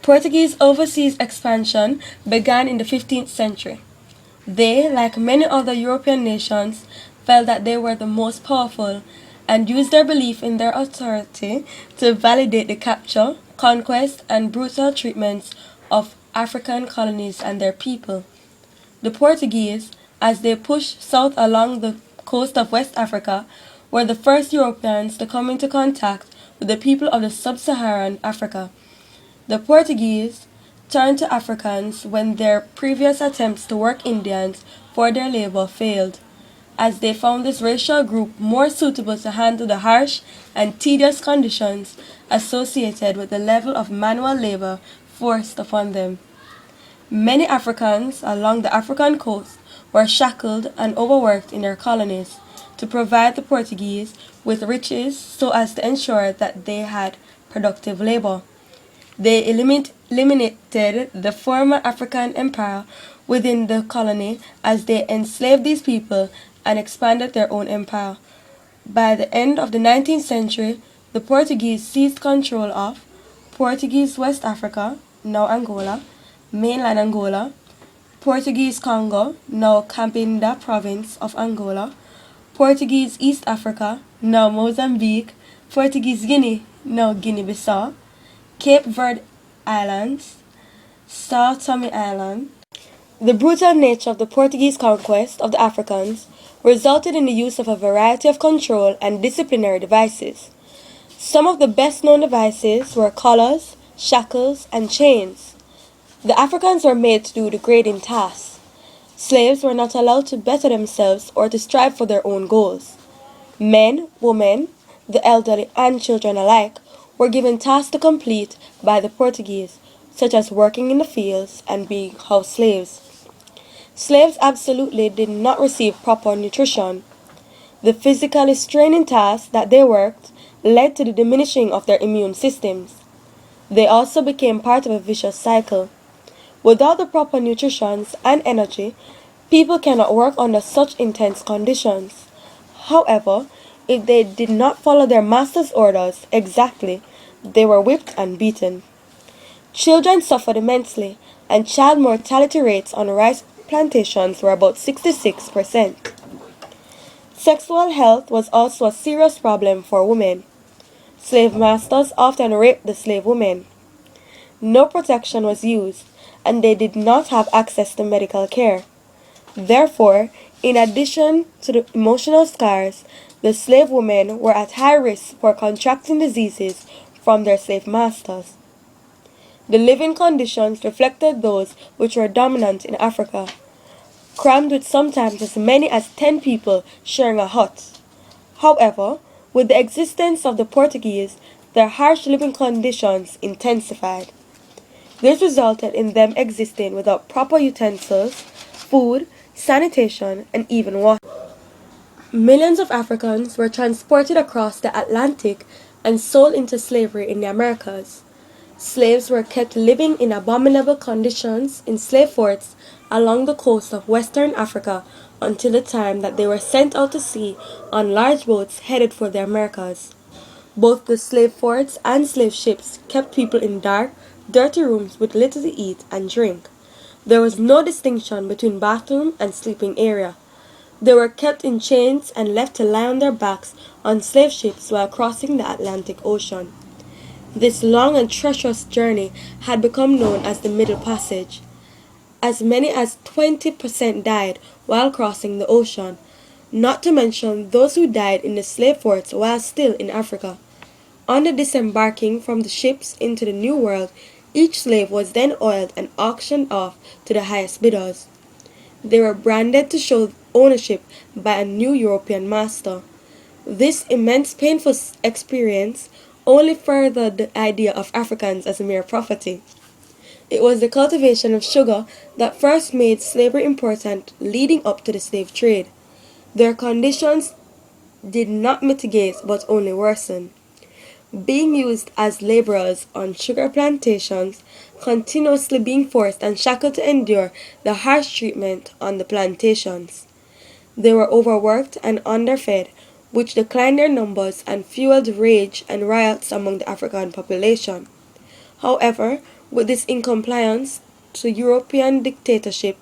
Portuguese overseas expansion began in the 15th century. They, like many other European nations, felt that they were the most powerful and used their belief in their authority to validate the capture, conquest, and brutal treatments of African colonies and their people. The Portuguese, as they pushed south along the coast of West Africa, were the first Europeans to come into contact with the people of the sub-Saharan Africa. The Portuguese turned to Africans when their previous attempts to work Indians for their labor failed, as they found this racial group more suitable to handle the harsh and tedious conditions associated with the level of manual labor forced upon them. Many Africans along the African coast were shackled and overworked in their colonies to provide the Portuguese with riches so as to ensure that they had productive labor. They eliminated the former African empire within the colony as they enslaved these people and expanded their own empire. By the end of the 19th century, the Portuguese seized control of Portuguese West Africa, now Angola, mainland Angola, Portuguese Congo, now Cabinda province of Angola, Portuguese East Africa, now Mozambique, Portuguese Guinea, now Guinea-Bissau, Cape Verde Islands, Sao Tome Island. The brutal nature of the Portuguese conquest of the Africans resulted in the use of a variety of control and disciplinary devices. Some of the best known devices were collars, shackles, and chains. The Africans were made to do degrading tasks. Slaves were not allowed to better themselves or to strive for their own goals. Men, women, the elderly, and children alike were given tasks to complete by the Portuguese, such as working in the fields and being house slaves. Slaves absolutely did not receive proper nutrition. The physically straining tasks that they worked led to the diminishing of their immune systems. They also became part of a vicious cycle. Without the proper nutrition and energy, people cannot work under such intense conditions. However, if they did not follow their master's orders exactly, they were whipped and beaten. Children suffered immensely, and child mortality rates on rice plantations were about 66%. Sexual health was also a serious problem for women. Slave masters often raped the slave women. No protection was used, and they did not have access to medical care. Therefore, in addition to the emotional scars, the slave women were at high risk for contracting diseases from their slave masters. The living conditions reflected those which were dominant in Africa, crammed with sometimes as many as 10 people sharing a hut. However, with the existence of the Portuguese, their harsh living conditions intensified. This resulted in them existing without proper utensils, food, sanitation, and even water. Millions of Africans were transported across the Atlantic and sold into slavery in the Americas. Slaves were kept living in abominable conditions in slave forts along the coast of Western Africa until the time that they were sent out to sea on large boats headed for the Americas. Both the slave forts and slave ships kept people in dark, dirty rooms with little to eat and drink. There was no distinction between bathroom and sleeping area. They were kept in chains and left to lie on their backs on slave ships while crossing the Atlantic Ocean. This long and treacherous journey had become known as the Middle Passage. As many as 20% died while crossing the ocean, not to mention those who died in the slave forts while still in Africa. On the disembarking from the ships into the New World, each slave was then oiled and auctioned off to the highest bidders. They were branded to show ownership by a new European master. This immense painful experience only furthered the idea of Africans as mere property. It was the cultivation of sugar that first made slavery important leading up to the slave trade. Their conditions did not mitigate but only worsen. Being used as laborers on sugar plantations, continuously being forced and shackled to endure the harsh treatment on the plantations. They were overworked and underfed, which declined their numbers and fueled rage and riots among the African population. However, With this incompliance to European dictatorship,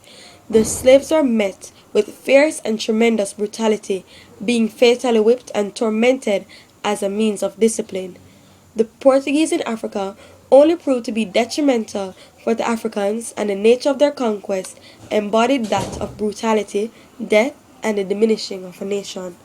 the slaves were met with fierce and tremendous brutality, being fatally whipped and tormented as a means of discipline. The Portuguese in Africa only proved to be detrimental for the Africans, and the nature of their conquest embodied that of brutality, death, and the diminishing of a nation.